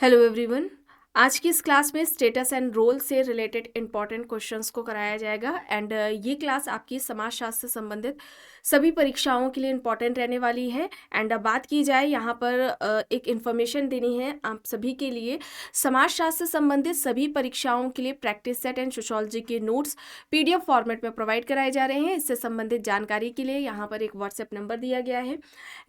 Hello everyone. आज की इस क्लास में स्टेटस एंड रोल से रिलेटेड इंपॉर्टेंट क्वेश्चंस को कराया जाएगा एंड ये क्लास आपकी समाजशास्त्र से संबंधित सभी परीक्षाओं के लिए इंपॉर्टेंट रहने वाली है। एंड बात की जाए यहाँ पर एक इन्फॉर्मेशन देनी है आप सभी के लिए। समाजशास्त्र से संबंधित सभी परीक्षाओं के लिए प्रैक्टिस सेट एंड सोशियोलॉजी के नोट्स PDF फॉर्मेट में प्रोवाइड कराए जा रहे हैं। इससे संबंधित जानकारी के लिए यहाँ पर एक व्हाट्सएप नंबर दिया गया है।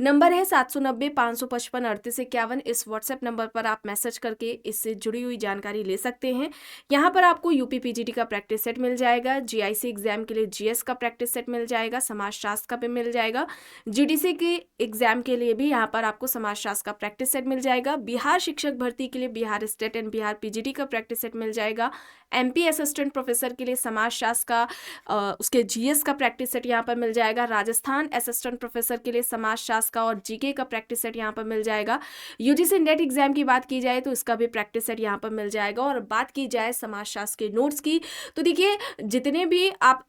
नंबर है 790-555-3851। इस व्हाट्सएप नंबर पर आप मैसेज करके इससे जुड़ी हुई जानकारी ले सकते हैं। यहाँ पर आपको UPPGT का प्रैक्टिस सेट मिल जाएगा, GIC एग्जाम के लिए GS का प्रैक्टिस सेट मिल जाएगा, समाजशास्त्र का भी मिल जाएगा, GDC के एग्जाम के लिए भी यहाँ पर आपको समाजशास्त्र का प्रैक्टिस सेट मिल जाएगा, बिहार शिक्षक भर्ती के लिए Bihar state and Bihar PGT का प्रैक्टिस सेट मिल जाएगा, MP असिस्टेंट प्रोफेसर के लिए समाजशास्त्र का उसके GS का प्रैक्टिस सेट यहाँ पर मिल जाएगा, राजस्थान असिस्टेंट प्रोफेसर के लिए समाजशास्त्र का और GK का प्रैक्टिस सेट यहाँ पर मिल जाएगा। UGC नेट एग्जाम की बात की जाए तो इसका भी प्रैक्टिस सेट यहाँ पर मिल जाएगा। और बात की जाए समाजशास्त्र के नोट्स की तो देखिए, जितने भी आप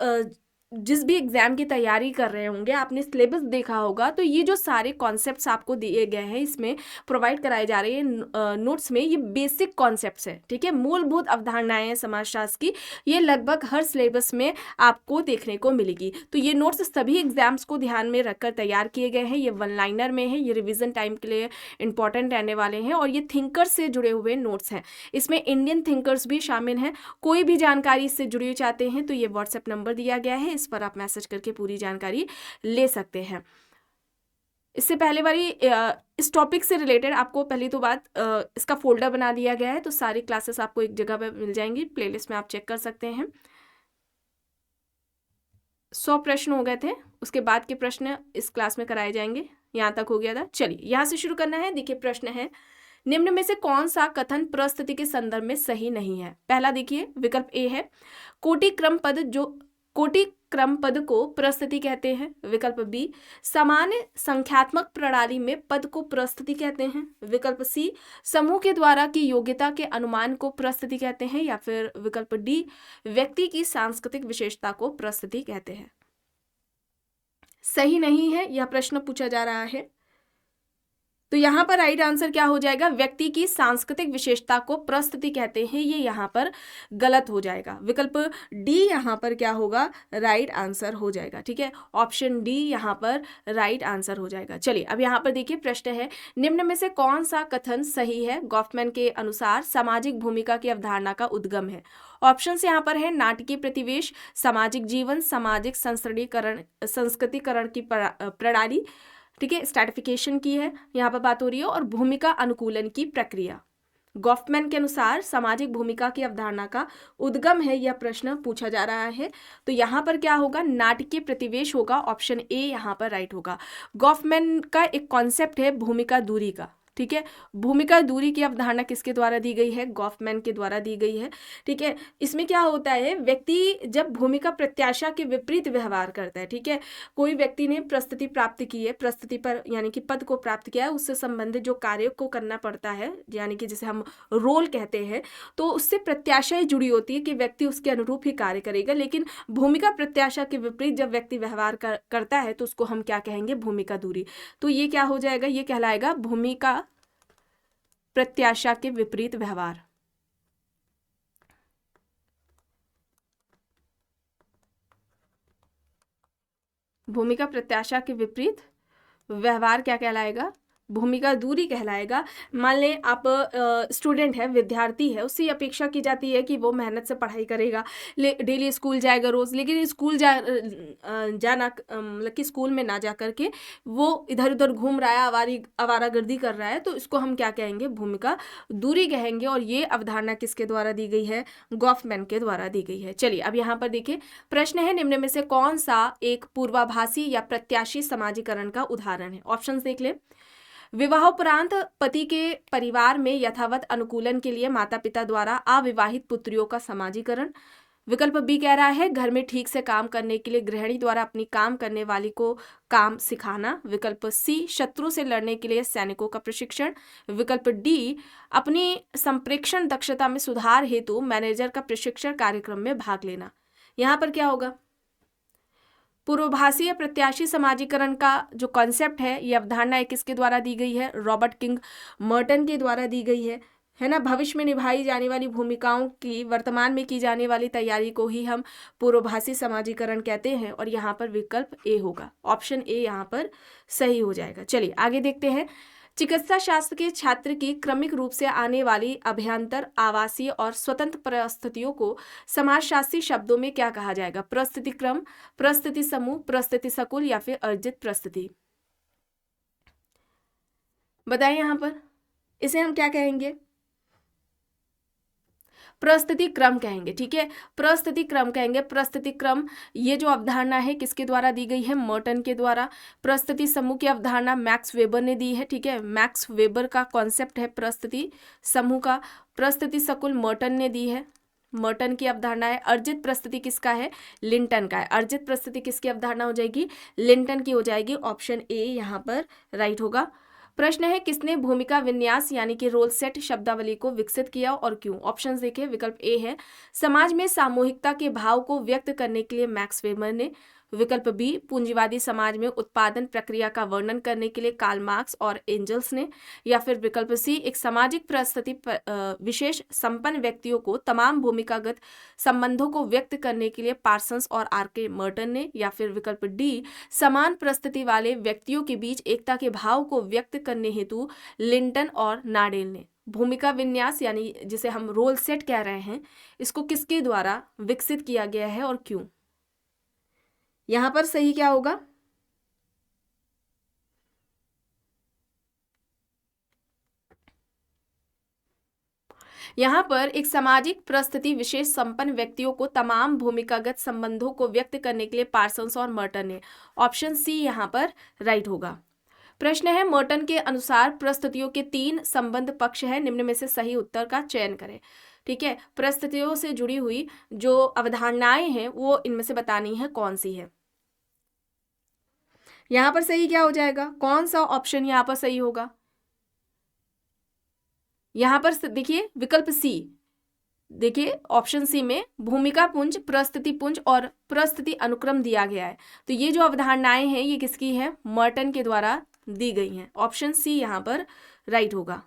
जिस भी एग्जाम की तैयारी कर रहे होंगे आपने सिलेबस देखा होगा, तो ये जो सारे कॉन्सेप्ट्स आपको दिए गए हैं इसमें प्रोवाइड कराए जा रहे हैं नोट्स में, ये बेसिक कॉन्सेप्ट्स है, ठीक है, मूलभूत अवधारणाएं हैं समाजशास्त्र की। ये लगभग हर सिलेबस में आपको देखने को मिलेगी। तो ये नोट्स सभी एग्जाम्स को ध्यान में रखकर तैयार किए गए हैं। ये 1 लाइनर में है, ये रिविजन टाइम के लिए इंपॉर्टेंट रहने वाले हैं और ये थिंकर्स से जुड़े हुए नोट्स हैं। इसमें इंडियन थिंकर्स भी शामिल हैं। कोई भी जानकारी इससे जुड़ी चाहते हैं तो ये व्हाट्सएप नंबर दिया गया है, इस पर आप मैसेज करके पूरी जानकारी ले सकते हैं। इससे पहले वाली इस टॉपिक से रिलेटेड आपको पहली तो बात इसका फोल्डर बना दिया गया है, तो सारी क्लासेस आपको एक जगह पे मिल जाएंगी, प्लेलिस्ट में आप चेक कर सकते हैं। 100 प्रश्न हो गए थे, उसके बाद के प्रश्न इस क्लास में कराए जाएंगे। यहाँ तक हो गया था। चलिए यहाँ से शुरू करना है। देखिए प्रश्न है, निम्न में से कौन सा कथन परिस्थिति के संदर्भ में सही नहीं है। पहला देखिए, विकल्प ए है, कोटि क्रम पद को प्रस्थिति कहते हैं। विकल्प बी, सामान्य संख्यात्मक प्रणाली में पद को प्रस्थिति कहते हैं। विकल्प सी, समूह के द्वारा की योग्यता के अनुमान को प्रस्थिति कहते हैं। या फिर विकल्प डी, व्यक्ति की सांस्कृतिक विशेषता को प्रस्थिति कहते हैं। सही नहीं है यह प्रश्न पूछा जा रहा है, तो यहाँ पर राइट आंसर क्या हो जाएगा, व्यक्ति की सांस्कृतिक विशेषता को प्रस्थिति कहते हैं, ये यहाँ पर गलत हो जाएगा। विकल्प डी यहाँ पर क्या होगा, राइट आंसर हो जाएगा। ठीक है, ऑप्शन डी यहाँ पर राइट आंसर हो जाएगा। चलिए अब यहाँ पर देखिए प्रश्न है, निम्न में से कौन सा कथन सही है। गॉफमैन के अनुसार सामाजिक भूमिका की अवधारणा का उद्गम है। ऑप्शन यहाँ पर है नाटकीय प्रतिवेश, सामाजिक जीवन, सामाजिक संस्कृतिकरण की प्रणाली, ठीक है, स्ट्रैटिफिकेशन की है यहाँ पर बात हो रही है, और भूमिका अनुकूलन की प्रक्रिया। गॉफमैन के अनुसार सामाजिक भूमिका की अवधारणा का उद्गम है, यह प्रश्न पूछा जा रहा है। तो यहाँ पर क्या होगा, नाटकीय प्रतिवेश होगा, ऑप्शन ए यहाँ पर राइट होगा। गॉफमैन का एक कॉन्सेप्ट है भूमिका दूरी का, ठीक है, भूमिका दूरी की अवधारणा किसके द्वारा दी गई है, गॉफमैन के द्वारा दी गई है। ठीक है, इसमें क्या होता है, व्यक्ति जब भूमिका प्रत्याशा के विपरीत व्यवहार करता है, ठीक है, कोई व्यक्ति ने प्रस्तुति प्राप्त की है, प्रस्तुति पर यानी कि पद को प्राप्त किया है, उससे संबंधित जो कार्य को करना पड़ता है, यानी कि जिसे हम रोल कहते हैं, तो उससे प्रत्याशा ही जुड़ी होती है कि व्यक्ति उसके अनुरूप ही कार्य करेगा। लेकिन भूमिका प्रत्याशा के विपरीत जब व्यक्ति व्यवहार करता है तो उसको हम क्या कहेंगे, भूमिका दूरी। तो ये क्या हो जाएगा, ये कहलाएगा भूमिका प्रत्याशा के विपरीत व्यवहार। भूमिका प्रत्याशा के विपरीत व्यवहार क्या कहलाएगा, भूमिका दूरी कहलाएगा। मान लें आप स्टूडेंट है, विद्यार्थी है, उससे अपेक्षा की जाती है कि वो मेहनत से पढ़ाई करेगा, डेली स्कूल जाएगा रोज़, लेकिन स्कूल जाना मतलब कि स्कूल में ना जा करके वो इधर उधर घूम रहा है, आवारागर्दी कर रहा है, तो इसको हम क्या कहेंगे, भूमिका दूरी कहेंगे। और ये अवधारणा किसके द्वारा दी गई है, गॉफमैन के द्वारा दी गई है। चलिए अब यहाँ पर देखिए प्रश्न है, निम्न में से कौन सा एक पूर्वाभासी या प्रत्याशी समाजीकरण का उदाहरण है। ऑप्शन देख ले, विवाहोपरांत पति के परिवार में यथावत अनुकूलन के लिए माता पिता द्वारा अविवाहित पुत्रियों का समाजीकरण। विकल्प बी कह रहा है घर में ठीक से काम करने के लिए गृहिणी द्वारा अपनी काम करने वाली को काम सिखाना। विकल्प सी, शत्रु से लड़ने के लिए सैनिकों का प्रशिक्षण। विकल्प डी, अपनी संप्रेषण दक्षता में सुधार हेतु मैनेजर का प्रशिक्षण कार्यक्रम में भाग लेना। यहाँ पर क्या होगा, पूर्वभाषीय प्रत्याशी समाजीकरण का जो कॉन्सेप्ट है, ये अवधारणा किसके द्वारा दी गई है, रॉबर्ट किंग मर्टन के द्वारा दी गई है है ना, भविष्य में निभाई जाने वाली भूमिकाओं की वर्तमान में की जाने वाली तैयारी को ही हम पूर्वभाषी समाजीकरण कहते हैं। और यहाँ पर विकल्प ए होगा, ऑप्शन ए यहाँ पर सही हो जाएगा। चलिए आगे देखते हैं। चिकित्सा शास्त्र के छात्र की क्रमिक रूप से आने वाली अभ्यंतर, आवासीय और स्वतंत्र परिस्थितियों को समाजशास्त्री शब्दों में क्या कहा जाएगा? प्रस्तुति क्रम, प्रस्तुति समूह, प्रस्तुति सकुल या फिर अर्जित प्रस्तुति? बताइए यहाँ पर इसे हम क्या कहेंगे? प्रस्तुति क्रम कहेंगे। ठीक है, प्रस्तुति क्रम कहेंगे। प्रस्तुति क्रम ये जो अवधारणा है किसके द्वारा दी गई है? मर्टन के द्वारा। प्रस्तुति समूह की अवधारणा मैक्स वेबर ने दी है। ठीक है, मैक्स वेबर का कॉन्सेप्ट है प्रस्तुति समूह का। प्रस्तुति सकुल मर्टन ने दी है, मर्टन की अवधारणा है। अर्जित प्रस्तुति किसका है? लिंटन का है। अर्जित प्रस्तुति किसकी अवधारणा हो जाएगी? लिंटन की हो जाएगी। ऑप्शन ए यहाँ पर राइट होगा। प्रश्न है, किसने भूमिका विन्यास यानी कि रोल सेट शब्दावली को विकसित किया और क्यों? ऑप्शंस देखिए, विकल्प ए है समाज में सामूहिकता के भाव को व्यक्त करने के लिए मैक्स वेबर ने। विकल्प बी पूंजीवादी समाज में उत्पादन प्रक्रिया का वर्णन करने के लिए कार्ल मार्क्स और एंजल्स ने। या फिर विकल्प सी एक सामाजिक परिस्थिति विशेष संपन्न व्यक्तियों को तमाम भूमिकागत संबंधों को व्यक्त करने के लिए पार्सन्स और आर.के. मर्टन ने। या फिर विकल्प डी समान परिस्थिति वाले व्यक्तियों के बीच एकता के भाव को व्यक्त करने हेतु लिंटन और नाडेल ने। भूमिका विन्यास यानी जिसे हम रोल सेट कह रहे हैं, इसको किसके द्वारा विकसित किया गया है और क्यों? यहां पर सही क्या होगा? यहाँ पर एक सामाजिक परिस्थिति विशेष संपन्न व्यक्तियों को तमाम भूमिकागत संबंधों को व्यक्त करने के लिए पार्सन्स और मर्टन ने। ऑप्शन सी यहाँ पर राइट होगा। प्रश्न है, मर्टन के अनुसार परिस्थितियों के 3 संबंध पक्ष है, निम्न में से सही उत्तर का चयन करें। ठीक है, परिस्थितियों से जुड़ी हुई जो अवधारणाएं हैं वो इनमें से बतानी है कौन सी है। यहाँ पर सही क्या हो जाएगा? कौन सा ऑप्शन यहाँ पर सही होगा? यहाँ पर देखिए विकल्प सी, देखिए ऑप्शन सी में भूमिका पुंज, प्रस्तुति पुंज और प्रस्तुति अनुक्रम दिया गया है। तो ये जो अवधारणाएं हैं ये किसकी है? मर्टन के द्वारा दी गई हैं। ऑप्शन सी यहाँ पर राइट होगा।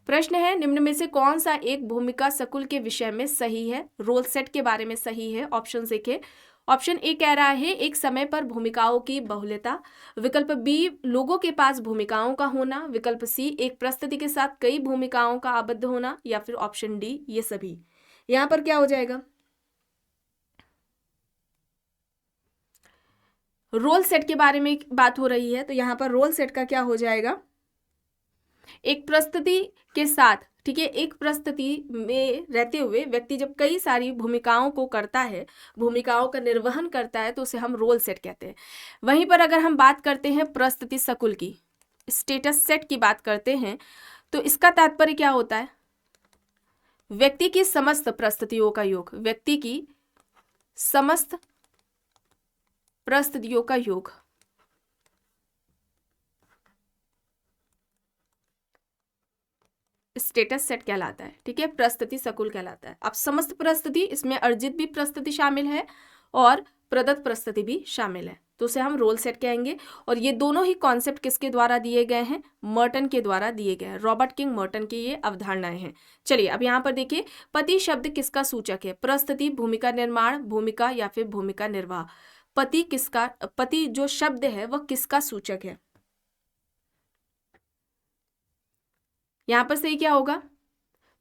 प्रश्न है, निम्न में से कौन सा एक भूमिका सकुल के विषय में सही है? रोल सेट के बारे में सही है। ऑप्शन देखिए, ऑप्शन ए कह रहा है एक समय पर भूमिकाओं की बहुलता। विकल्प बी लोगों के पास भूमिकाओं का होना। विकल्प सी एक प्रस्तुति के साथ कई भूमिकाओं का आबद्ध होना। या फिर ऑप्शन डी ये सभी। यहां पर क्या हो जाएगा? रोल सेट के बारे में बात हो रही है तो यहां पर रोल सेट का क्या हो जाएगा? एक प्रस्तुति के साथ, ठीक है, एक प्रस्तुति में रहते हुए व्यक्ति जब कई सारी भूमिकाओं को करता है, भूमिकाओं का निर्वहन करता है तो उसे हम रोल सेट कहते हैं। वहीं पर अगर हम बात करते हैं प्रस्तुति सकुल की, स्टेटस सेट की बात करते हैं तो इसका तात्पर्य क्या होता है? व्यक्ति की समस्त प्रस्तुतियों का योग, व्यक्ति की समस्त प्रस्तुतियों का योग। स्टेटस सेट कहलाता है। ठीक है, प्रस्तुति सकुल कहलाता है। अब समस्त प्रस्तुति, इसमें अर्जित भी प्रस्तुति शामिल है और प्रदत्त प्रस्तुति भी शामिल है, तो उसे हम रोल सेट कहेंगे। और ये दोनों ही कॉन्सेप्ट किसके द्वारा दिए गए हैं? मर्टन के द्वारा दिए गए हैं। रॉबर्ट किंग मर्टन की ये अवधारणाएं हैं। चलिए अब यहाँ पर देखिए, पति शब्द किसका सूचक है? प्रस्तुति, भूमिका निर्माण, भूमिका या फिर भूमिका निर्वाह। पति किसका, पति जो शब्द है वह किसका सूचक है? यहाँ पर सही क्या होगा?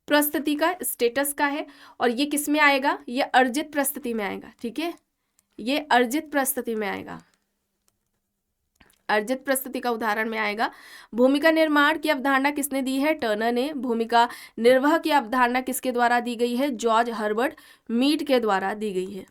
प्रस्तुति का, स्टेटस का है। और ये किस में आएगा? ये अर्जित प्रस्तुति में आएगा। ठीक है, ये अर्जित प्रस्तुति में आएगा, अर्जित प्रस्तुति का उदाहरण में आएगा। भूमिका निर्माण की अवधारणा किसने दी है? टर्नर ने। भूमिका निर्वाह की अवधारणा किसके द्वारा दी गई है? जॉर्ज हर्बर्ट मीड के द्वारा दी गई है।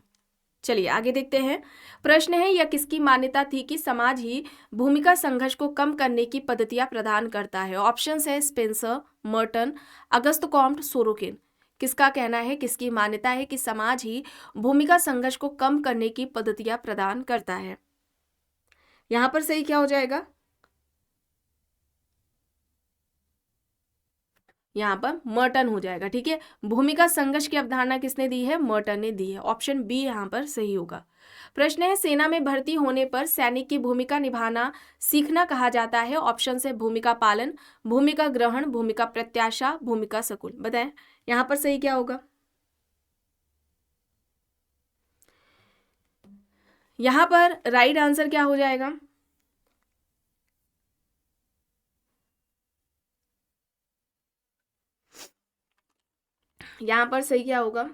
चलिए आगे देखते हैं। प्रश्न है, यह किसकी मान्यता थी कि समाज ही भूमिका संघर्ष को कम करने की पद्धतियां प्रदान करता है? ऑप्शंस है Spencer, Merton, Auguste Comte, Sorokin. किसका कहना है, किसकी मान्यता है कि समाज ही भूमिका संघर्ष को कम करने की पद्धतियां प्रदान करता है? यहां पर सही क्या हो जाएगा? यहाँ पर मर्टन हो जाएगा। ठीक है, भूमिका संघर्ष की अवधारणा किसने दी है? मर्टन ने दी है। ऑप्शन बी यहाँ पर सही होगा। प्रश्न है, सेना में भर्ती होने पर सैनिक की भूमिका निभाना सीखना कहा जाता है। ऑप्शन है भूमिका पालन, भूमिका ग्रहण, भूमिका प्रत्याशा, भूमिका सकुल। बताएं यहाँ पर सही क्या होगा? यहाँ पर राइट आंसर क्या हो जाएगा? यहाँ पर सही क्या होगा?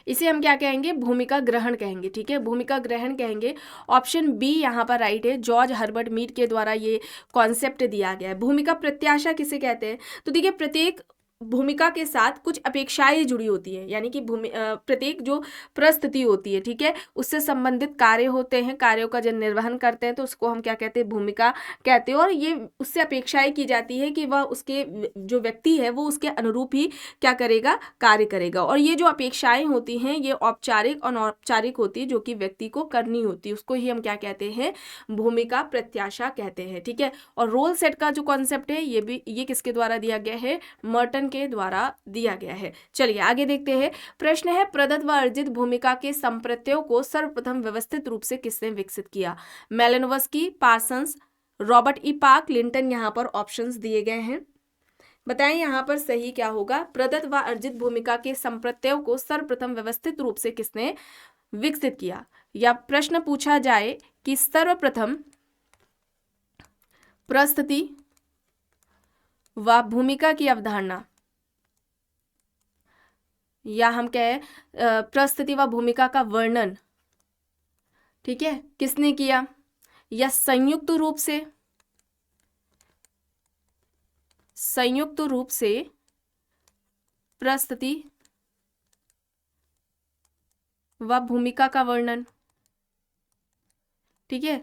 इसे हम क्या कहेंगे? भूमिका ग्रहण कहेंगे। ठीक है, भूमिका ग्रहण कहेंगे। ऑप्शन बी यहाँ पर राइट है। जॉर्ज हर्बर्ट मीड के द्वारा ये कॉन्सेप्ट दिया गया है। भूमिका प्रत्याशा किसे कहते हैं? तो देखिए, प्रत्येक भूमिका के साथ कुछ अपेक्षाएं जुड़ी होती है, यानी कि प्रत्येक जो परिस्थिति होती है, ठीक है, उससे संबंधित कार्य होते हैं, कार्यों का जब निर्वहन करते हैं तो उसको हम क्या कहते हैं? भूमिका कहते हैं। और ये उससे अपेक्षाएं की जाती है कि वह उसके जो व्यक्ति है वो उसके अनुरूप ही क्या करेगा? कार्य करेगा। और ये जो अपेक्षाएं होती हैं ये औपचारिक और अनौपचारिक होती है, जो कि व्यक्ति को करनी होती है, उसको ही हम क्या कहते हैं? भूमिका प्रत्याशा कहते हैं। ठीक है, और रोल सेट का जो कॉन्सेप्ट है ये किसके द्वारा दिया गया है? मर्टन के द्वारा दिया गया है। चलिए आगे देखते हैं। प्रश्न है, प्रदत्त व अर्जित भूमिका के संप्रत्ययों को सर्वप्रथम व्यवस्थित रूप से किसने विकसित किया? Malinowski, Parsons, Robert E Park, Linton. यहाँ पर ऑप्शंस दिए गए हैं, बताएं यहाँ पर सही क्या होगा? प्रदत्त व अर्जित भूमिका के संप्रत्ययों को सर्वप्रथम व्यवस्थित रूप से किसने विकसित किया? या प्रश्न पूछा जाए कि सर्वप्रथम प्रस्तुति व भूमिका की अवधारणा, या हम कहें प्रस्तुति व भूमिका का वर्णन, ठीक है, किसने किया? या संयुक्त रूप से प्रस्तुति व भूमिका का वर्णन। ठीक है,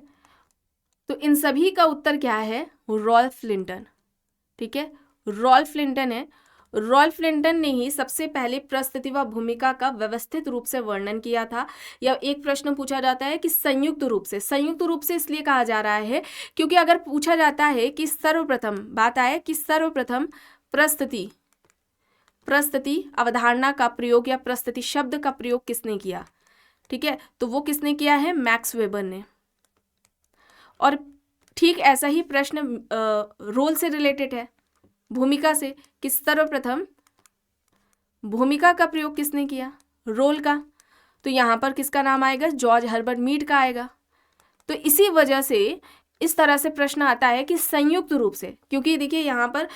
तो इन सभी का उत्तर क्या है? Ralph Linton. ठीक है, रॉल्फ लिंटन है। रॉल्फ लिंटन ने ही सबसे पहले प्रस्तुति व भूमिका का व्यवस्थित रूप से वर्णन किया था। या एक प्रश्न पूछा जाता है कि संयुक्त रूप से इसलिए कहा जा रहा है क्योंकि अगर पूछा जाता है कि सर्वप्रथम, बात आए कि सर्वप्रथम प्रस्तुति अवधारणा का प्रयोग या प्रस्तुति शब्द का प्रयोग किसने किया? ठीक है, तो वो किसने किया है? मैक्स वेबर ने। और ठीक ऐसा ही प्रश्न रोल से रिलेटेड है, भूमिका से, कि सर्वप्रथम भूमिका का प्रयोग किसने किया? रोल का। तो यहाँ पर किसका नाम आएगा? जॉर्ज हर्बर्ट मीड का आएगा। तो इसी वजह से इस तरह से प्रश्न आता है कि संयुक्त रूप से, क्योंकि देखिए यहाँ पर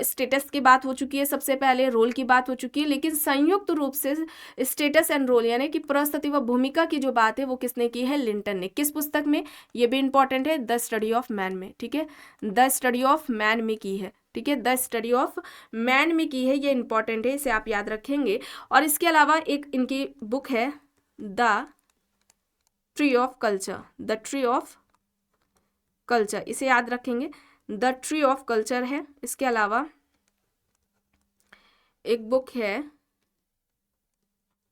स्टेटस की बात हो चुकी है, सबसे पहले रोल की बात हो चुकी है, लेकिन संयुक्त रूप से स्टेटस एंड रोल यानी कि प्रस्तुति व भूमिका की जो बात है वो किसने की है? लिंटन ने। किस पुस्तक में? ये भी इंपॉर्टेंट है, द स्टडी ऑफ मैन में। ठीक है, द स्टडी ऑफ मैन में की है। ठीक है, द स्टडी ऑफ मैन में की है, ये इंपॉर्टेंट है, इसे आप याद रखेंगे। और इसके अलावा एक इनकी बुक है the tree of culture, the tree of culture, इसे याद रखेंगे, द ट्री ऑफ कल्चर है। इसके अलावा एक बुक है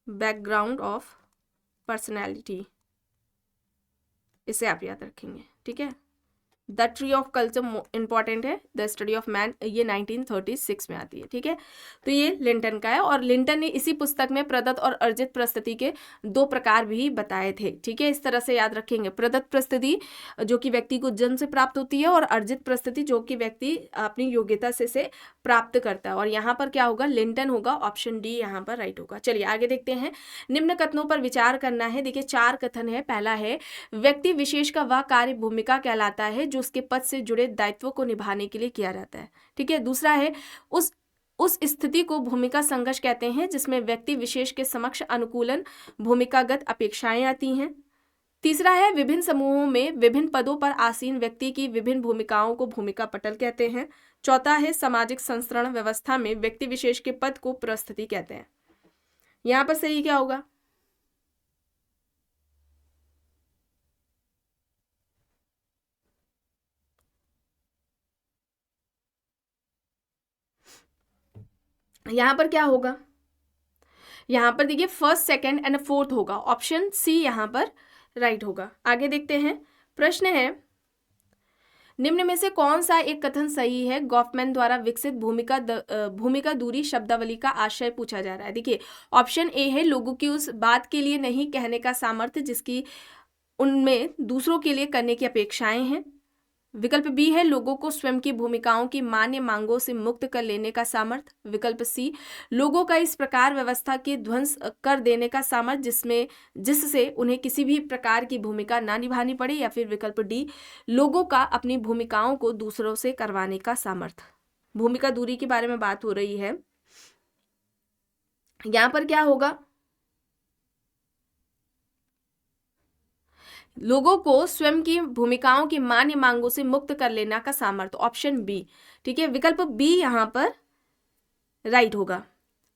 बैकग्राउंड ऑफ पर्सनैलिटी, इसे आप याद रखेंगे। ठीक है, the tree of culture important है, द स्टडी ऑफ मैन ये 1936 में आती है। ठीक है, तो ये लिंटन का है। और लिंटन ने इसी पुस्तक में प्रदत्त और अर्जित प्रस्तुति के दो प्रकार भी बताए थे। ठीक है, इस तरह से याद रखेंगे, प्रदत्त प्रस्तुति जो कि व्यक्ति को जन्म से प्राप्त होती है और अर्जित प्रस्तुति जो कि व्यक्ति अपनी योग्यता से प्राप्त करता है। और यहाँ पर क्या होगा? लिंटन होगा। ऑप्शन डी यहाँ पर राइट होगा। चलिए आगे देखते हैं। निम्न कथनों पर विचार करना है। देखिए 4 कथन है। पहला है, व्यक्ति विशेष का वह कार्य भूमिका कहलाता है जो उसके पद से जुड़े दायित्वों को निभाने के लिए किया जाता है। ठीक है, दूसरा है, उस स्थिति को भूमिका संघर्ष कहते हैं जिसमें व्यक्ति विशेष के समक्ष अनुकूलन भूमिकागत अपेक्षाएं आती हैं। तीसरा है, विभिन्न समूहों में विभिन्न पदों पर आसीन व्यक्ति की विभिन्न भूमिकाओं को भूमिका पटल कहते हैं। चौथा है, सामाजिक संस्करण व्यवस्था में व्यक्ति विशेष के पद को प्रस्तुति कहते हैं। यहाँ पर सही क्या होगा? यहाँ पर क्या होगा? यहाँ पर देखिए फर्स्ट, सेकंड एंड फोर्थ होगा, ऑप्शन सी यहाँ पर राइट होगा। आगे देखते हैं, प्रश्न है निम्न में से कौन सा एक कथन सही है। गॉफमैन द्वारा विकसित भूमिका दूरी शब्दावली का आशय पूछा जा रहा है। देखिए ऑप्शन ए है लोगों की उस बात के लिए नहीं कहने का सामर्थ्य जिसकी उनमें दूसरों के लिए करने की अपेक्षाएं हैं। विकल्प बी है लोगों को स्वयं की भूमिकाओं की मान्य मांगों से मुक्त कर लेने का सामर्थ्य। विकल्प सी लोगों का इस प्रकार व्यवस्था के ध्वंस कर देने का सामर्थ्य जिससे उन्हें किसी भी प्रकार की भूमिका ना निभानी पड़े। या फिर विकल्प डी लोगों का अपनी भूमिकाओं को दूसरों से करवाने का सामर्थ्य। भूमिका दूरी के बारे में बात हो रही है। यहां पर क्या होगा, लोगों को स्वयं की भूमिकाओं की मान्य मांगों से मुक्त कर लेना का सामर्थ्य, ऑप्शन बी। ठीक है, विकल्प बी यहां पर राइट होगा।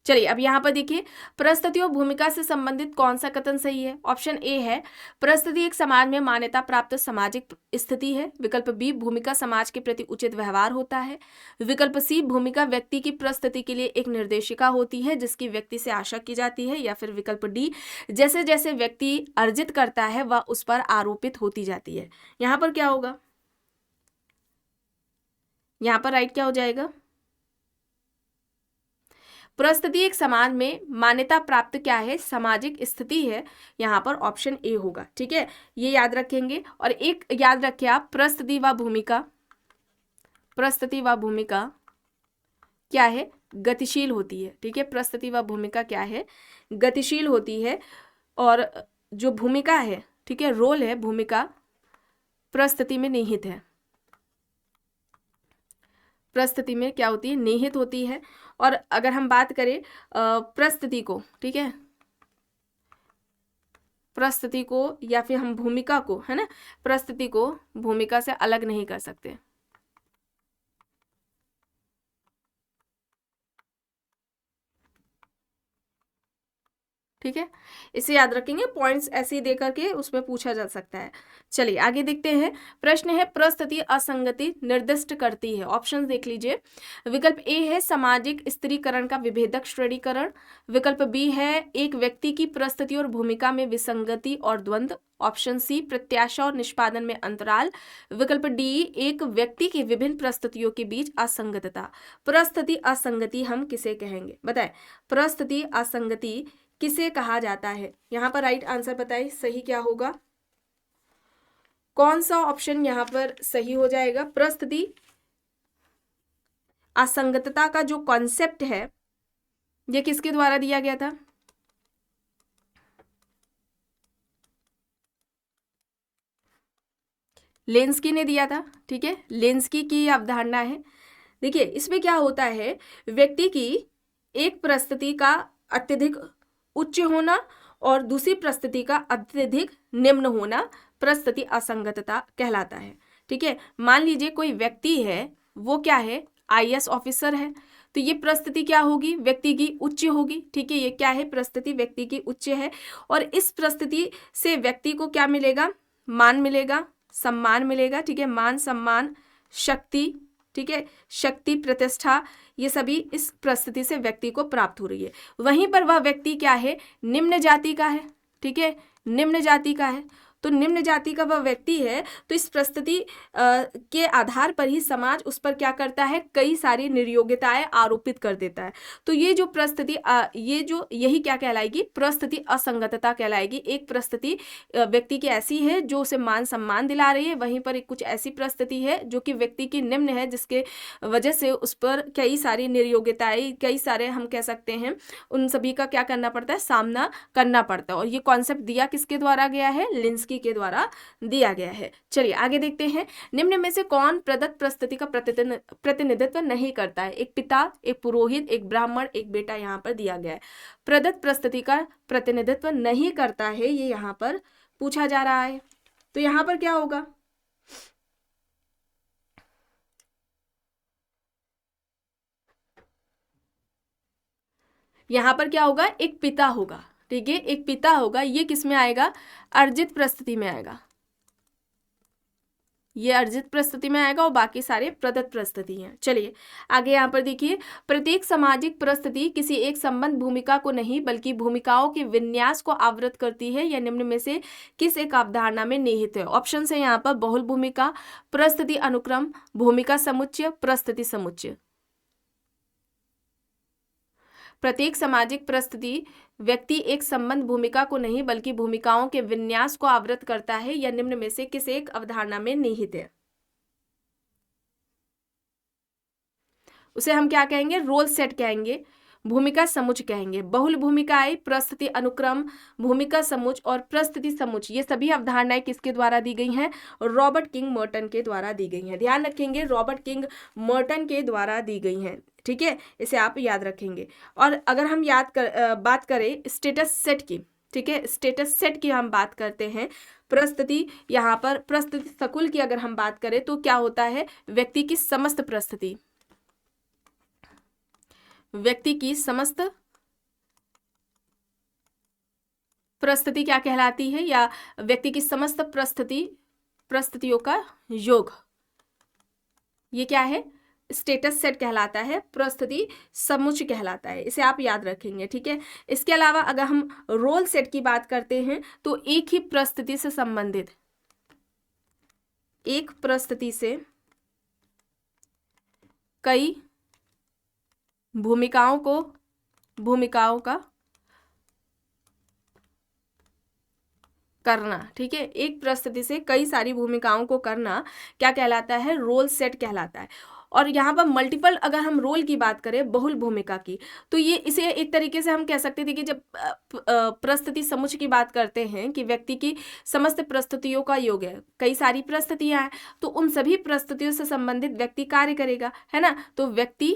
चलिए अब यहाँ पर देखिए परिस्थिति और भूमिका से संबंधित कौन सा कथन सही है। ऑप्शन ए है परिस्थिति एक समाज में मान्यता प्राप्त सामाजिक स्थिति है। विकल्प बी भूमिका समाज के प्रति उचित व्यवहार होता है। विकल्प सी भूमिका व्यक्ति की परिस्थिति के लिए एक निर्देशिका होती है जिसकी व्यक्ति से आशा की जाती है। या फिर विकल्प डी जैसे जैसे व्यक्ति अर्जित करता है वह उस पर आरोपित होती जाती है। यहाँ पर क्या होगा, यहाँ पर राइट क्या हो जाएगा, परिस्थिति एक समाज में मान्यता प्राप्त क्या है, सामाजिक स्थिति है। यहाँ पर ऑप्शन ए होगा। ठीक है, ये याद रखेंगे। और एक याद रखें आप, परिस्थिति व भूमिका क्या है, गतिशील होती है। ठीक है, परिस्थिति व भूमिका क्या है, गतिशील होती है। और जो भूमिका है, ठीक है, रोल है, भूमिका परिस्थिति में निहित है, परिस्थिति में क्या होती है, निहित होती है। और अगर हम बात करें परिस्थिति को, ठीक है, परिस्थिति को या फिर हम भूमिका को, है ना, परिस्थिति को भूमिका से अलग नहीं कर सकते। ठीक है, इसे याद रखेंगे, पॉइंट्स ऐसे ही देकर के उसमें पूछा जा सकता है। चलिए आगे देखते हैं, प्रश्न है परिस्थिति असंगति निर्दिष्ट करती है। ऑप्शन देख लीजिए, विकल्प ए है सामाजिक स्त्रीकरण का विभेदक श्रेणीकरण। विकल्प बी है एक व्यक्ति की परिस्थिति और भूमिका में विसंगति और द्वंद्व। ऑप्शन सी प्रत्याशा और निष्पादन में अंतराल। विकल्प डी एक व्यक्ति की विभिन्न परिस्थितियों के बीच असंगतता। परिस्थिति असंगति हम किसे कहेंगे, बताएं, परिस्थिति असंगति किसे कहा जाता है। यहां पर राइट आंसर बताइए, सही क्या होगा, कौन सा ऑप्शन यहां पर सही हो जाएगा। परिस्थिति असंगतता का जो कॉन्सेप्ट है ये किसके द्वारा दिया गया था, लेंस्की ने दिया था। ठीक है, लेंस्की की अवधारणा है। देखिए इसमें क्या होता है, व्यक्ति की एक परिस्थिति का अत्यधिक उच्च होना और दूसरी परिस्थिति का अत्यधिक निम्न होना परिस्थिति असंगतता कहलाता है। ठीक है, मान लीजिए कोई व्यक्ति है, वो क्या है, आईएएस ऑफिसर है, तो ये परिस्थिति क्या होगी, व्यक्ति की उच्च होगी। ठीक है, ये क्या है, परिस्थिति व्यक्ति की उच्च है। और इस परिस्थिति से व्यक्ति को क्या मिलेगा, मान मिलेगा, सम्मान मिलेगा। ठीक है, मान, सम्मान, शक्ति, ठीक है, शक्ति, प्रतिष्ठा, ये सभी इस परिस्थिति से व्यक्ति को प्राप्त हो रही है। वहीं पर वह व्यक्ति क्या है, निम्न जाति का है। ठीक है, निम्न जाति का है, तो निम्न जाति का वह व्यक्ति है, तो इस परिस्थिति के आधार पर ही समाज उस पर क्या करता है, कई सारी निर्योग्यताएं आरोपित कर देता है। तो ये जो परिस्थिति यही क्या कहलाएगी, परिस्थिति असंगतता कहलाएगी। एक परिस्थिति व्यक्ति की ऐसी है जो उसे मान सम्मान दिला रही है, वहीं पर एक कुछ ऐसी परिस्थिति है जो कि व्यक्ति की निम्न है, जिसके वजह से उस पर कई सारी निर्योग्यताएं, कई सारे हम कह सकते हैं, उन सभी का क्या करना पड़ता है, सामना करना पड़ता है। और ये कॉन्सेप्ट दिया किसके द्वारा गया है, लिंस्की के द्वारा दिया गया है। चलिए आगे देखते हैं, निम्न में से कौन प्रदत्त परिस्थिति का प्रतिनिधित्व नहीं करता है। एक पिता, एक पुरोहित, एक ब्राह्मण, एक बेटा यहाँ पर दिया गया है। प्रदत्त परिस्थिति का प्रतिनिधित्व नहीं करता है, ये यहाँ पर पूछा जा रहा है। तो यहाँ पर क्या होगा, यहाँ पर क्या होगा, एक पिता होगा। ठीक है, एक पिता होगा, ये किस में आएगा, अर्जित परिस्थिति में आएगा, ये अर्जित प्रस्तुति में आएगा और बाकी सारे प्रदत्त प्रस्तुति हैं। चलिए आगे यहाँ पर देखिए, प्रत्येक सामाजिक प्रस्तुति किसी एक संबंध भूमिका को नहीं बल्कि भूमिकाओं के विन्यास को आवृत करती है या निम्न में से किस एक अवधारणा में निहित है। ऑप्शन है यहाँ पर बहुल भूमिका, प्रस्तुति अनुक्रम, भूमिका समुच्चय, प्रस्तुति समुच्चय। प्रत्येक सामाजिक प्रस्तुति व्यक्ति एक संबंध भूमिका को नहीं बल्कि भूमिकाओं के विन्यास को आवृत करता है या निम्न में से किस एक अवधारणा में निहित है। उसे हम क्या कहेंगे, रोल सेट कहेंगे, भूमिका समुच्चय कहेंगे। बहुल भूमिकाएं, प्रस्तुति अनुक्रम, भूमिका समुच्चय और प्रस्तुति समुच्चय, ये सभी अवधारणाएं किसके द्वारा दी गई हैं, रॉबर्ट किंग मर्टन के द्वारा दी गई हैं। ध्यान रखेंगे, रॉबर्ट किंग मर्टन के द्वारा दी गई हैं। ठीक है, इसे आप याद रखेंगे। और अगर हम बात करें स्टेटस सेट की, ठीक है, स्टेटस सेट की हम बात करते हैं, प्रस्तुति, यहाँ पर प्रस्तुति सकुल की अगर हम बात करें तो क्या होता है, व्यक्ति की समस्त प्रस्तुति, व्यक्ति की समस्त प्रस्तुति क्या कहलाती है, या व्यक्ति की समस्त प्रस्तुतियों का योग, ये क्या है, स्टेटस सेट कहलाता है, प्रस्तुति समुच्चय कहलाता है। इसे आप याद रखेंगे। ठीक है, इसके अलावा अगर हम रोल सेट की बात करते हैं तो एक ही प्रस्तुति से संबंधित, एक प्रस्तुति से कई भूमिकाओं का करना, ठीक है, एक प्रस्तुति से कई सारी भूमिकाओं को करना क्या कहलाता है, रोल सेट कहलाता है। और यहाँ पर मल्टीपल अगर हम रोल की बात करें, बहुल भूमिका की, तो ये इसे एक तरीके से हम कह सकते थे कि जब प्रस्तुति समुच्चय की बात करते हैं कि व्यक्ति की समस्त प्रस्तुतियों का योग है, कई सारी प्रस्तुतियां हैं, तो उन सभी प्रस्तुतियों से संबंधित व्यक्ति कार्य करेगा, है ना। तो व्यक्ति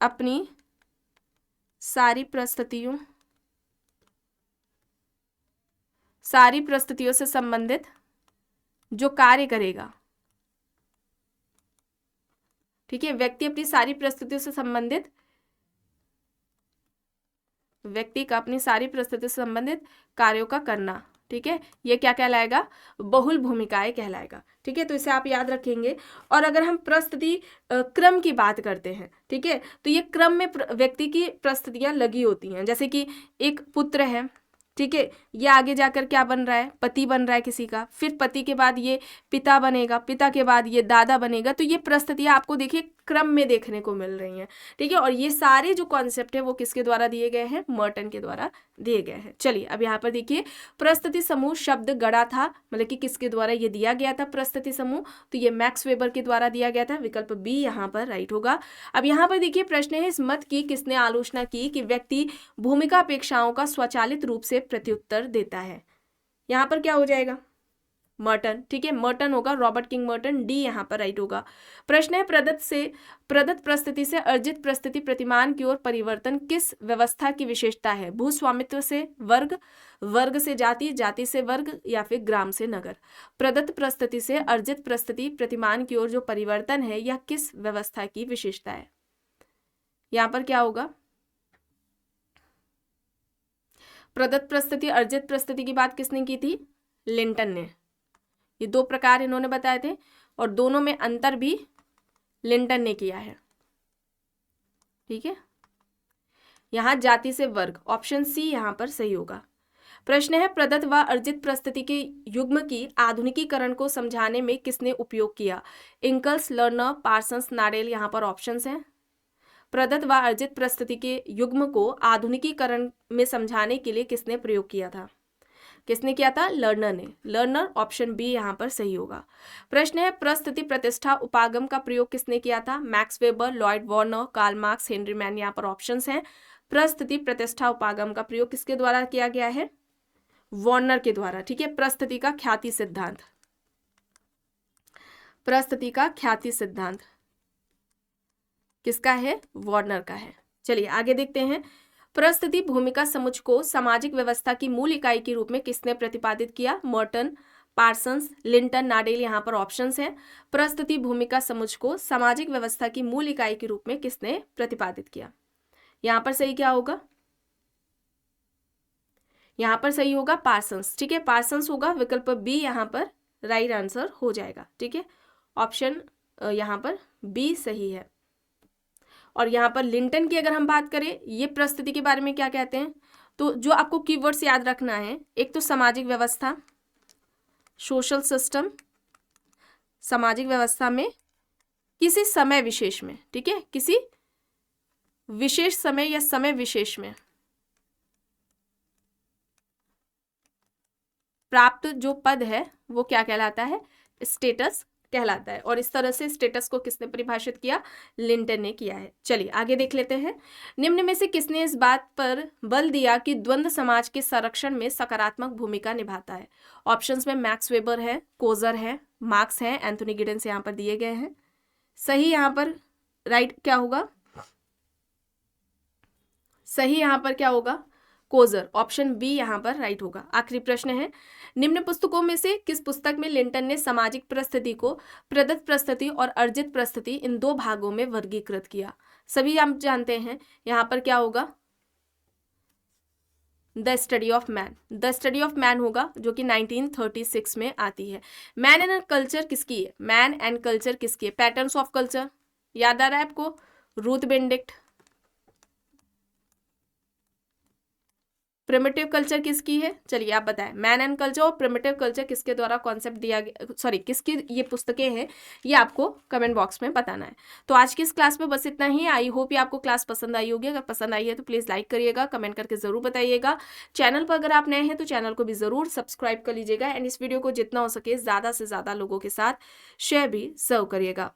अपनी सारी प्रस्तुतियों से संबंधित जो कार्य करेगा, ठीक है, व्यक्ति अपनी सारी प्रस्तुतियों से संबंधित, व्यक्ति का अपनी सारी प्रस्तुतियों से संबंधित कार्यों का करना, ठीक है, ये क्या कहलाएगा, बहुल भूमिकाएं कहलाएगा। ठीक है, तो इसे आप याद रखेंगे। और अगर हम प्रस्तुति क्रम की बात करते हैं, ठीक है, तो ये क्रम में व्यक्ति की प्रस्तुतियां लगी होती हैं। जैसे कि एक पुत्र है, ठीक है, ये आगे जाकर क्या बन रहा है, पति बन रहा है किसी का, फिर पति के बाद ये पिता बनेगा, पिता के बाद ये दादा बनेगा। तो ये प्रस्तुतियां आपको देखिए क्रम में देखने को मिल रही हैं। ठीक है, और ये सारे जो कॉन्सेप्ट है वो किसके द्वारा दिए गए हैं, मर्टन के द्वारा दिए गए हैं। चलिए अब यहाँ पर देखिए, प्रस्तुति समूह शब्द गढ़ा था, मतलब कि किसके द्वारा ये दिया गया था प्रस्तुति समूह, तो ये मैक्स वेबर के द्वारा दिया गया था। विकल्प बी यहाँ पर राइट होगा। अब यहाँ पर देखिए प्रश्न है, इस मत की किसने आलोचना की कि व्यक्ति भूमिका अपेक्षाओं का स्वचालित रूप से प्रत्युत्तर देता है। यहाँ पर क्या हो जाएगा, मर्टन। ठीक है, मर्टन होगा, रॉबर्ट किंग मर्टन, डी यहाँ पर राइट होगा। प्रश्न है, प्रदत्त प्रस्तुति से अर्जित प्रस्तुति प्रतिमान की ओर परिवर्तन किस व्यवस्था की विशेषता है, भूस्वामित्व से वर्ग, वर्ग से जाति, जाति से वर्ग, या फिर ग्राम से नगर। प्रदत्त प्रस्तुति से अर्जित प्रस्तुति प्रतिमान की ओर जो परिवर्तन है यह किस व्यवस्था की विशेषता है। यहाँ पर क्या होगा, प्रदत्त प्रस्तुति अर्जित प्रस्तुति की बात किसने की थी, लिंटन ने। ये दो प्रकार इन्होंने बताए थे और दोनों में अंतर भी लिंटन ने किया है। ठीक है, यहां जाति से वर्ग, ऑप्शन सी यहां पर सही होगा। प्रश्न है, प्रदत्त व अर्जित प्रस्तुति के युग्म की आधुनिकीकरण को समझाने में किसने उपयोग किया, इंकल्स, लर्नर, पार्सन्स, नाडेल। यहाँ पर ऑप्शंस हैं। प्रदत्त व अर्जित प्रस्तुति के युग्म को आधुनिकीकरण में समझाने के लिए किसने प्रयोग किया था, किसने किया था, लर्नर ने। लर्नर, ऑप्शन बी यहाँ पर सही होगा। प्रश्न है, प्रस्तुति प्रतिष्ठा उपागम का प्रयोग किसने किया था, Max Weber, Lloyd Warner, Karl Marx, Henry Maine. यहाँ पर ऑप्शंस हैं। प्रस्तुति प्रतिष्ठा उपागम का प्रयोग किसके द्वारा किया गया है, वार्नर के द्वारा। ठीक है, प्रस्तुति का ख्याति सिद्धांत, प्रस्तुति का ख्याति सिद्धांत किसका है, वार्नर का है। चलिए आगे देखते हैं। प्रस्तुति भूमिका समुच्चय को सामाजिक व्यवस्था की मूल इकाई के रूप में किसने प्रतिपादित किया, मर्टन, पार्सन्स, लिंटन, नाडेल। यहाँ पर ऑप्शंस हैं। प्रस्तुति भूमिका समुच्चय को सामाजिक व्यवस्था की मूल इकाई के रूप में किसने प्रतिपादित किया, यहाँ पर सही क्या होगा, यहाँ पर सही होगा पार्सन्स, ठीक है, पार्सन्स होगा, विकल्प बी यहाँ पर राइट आंसर हो जाएगा, ठीक है, ऑप्शन यहाँ पर बी सही है। और यहाँ पर लिंटन की अगर हम बात करें, ये प्रस्तुति के बारे में क्या कहते हैं, तो जो आपको कीवर्ड्स याद रखना है, एक तो सामाजिक व्यवस्था, सोशल सिस्टम, सामाजिक व्यवस्था में किसी समय विशेष में, ठीक है, किसी विशेष समय या समय विशेष में प्राप्त जो पद है वो क्या कहलाता है, स्टेटस कहलाता है। और इस तरह से स्टेटस को किसने परिभाषित किया, लिंटन ने किया है। चलिए आगे देख लेते हैं, निम्न में से किसने इस बात पर बल दिया कि द्वंद्व समाज के संरक्षण में सकारात्मक भूमिका निभाता है। ऑप्शंस में मैक्स वेबर है, कोजर है, मार्क्स है, एंथोनी गिडेंस यहाँ पर दिए गए हैं। सही यहाँ पर राइट क्या होगा, सही यहाँ पर क्या होगा, कोजर, ऑप्शन बी यहाँ पर राइट होगा। आखिरी प्रश्न है, निम्न पुस्तकों में से किस पुस्तक में लिंटन ने सामाजिक परिस्थिति को प्रदत्त परिस्थिति और अर्जित परिस्थिति इन दो भागों में वर्गीकृत किया। सभी आप जानते हैं यहाँ पर क्या होगा, the study of man, the study of man होगा, जो कि 1936 में आती है। मैन एंड कल्चर किसकी है, मैन एंड कल्चर किसकी है, पैटर्न्स ऑफ कल्चर, याद आ रहा है आपको, रूथ बेनेडिक्ट। प्रिमिटिव कल्चर किसकी है, चलिए आप बताएं, मैन एंड कल्चर और प्रिमिटिव कल्चर किसके द्वारा कॉन्सेप्ट दिया गया, सॉरी किसकी ये पुस्तकें हैं, ये आपको कमेंट बॉक्स में बताना है। तो आज की इस क्लास में बस इतना ही। आई होप ये आपको क्लास पसंद आई होगी। अगर पसंद आई है तो प्लीज़ लाइक करिएगा, कमेंट करके ज़रूर बताइएगा। चैनल पर अगर आप नए हैं तो चैनल को भी ज़रूर सब्सक्राइब कर लीजिएगा एंड इस वीडियो को जितना हो सके ज़्यादा से ज़्यादा लोगों के साथ शेयर भी ज़रूर करिएगा।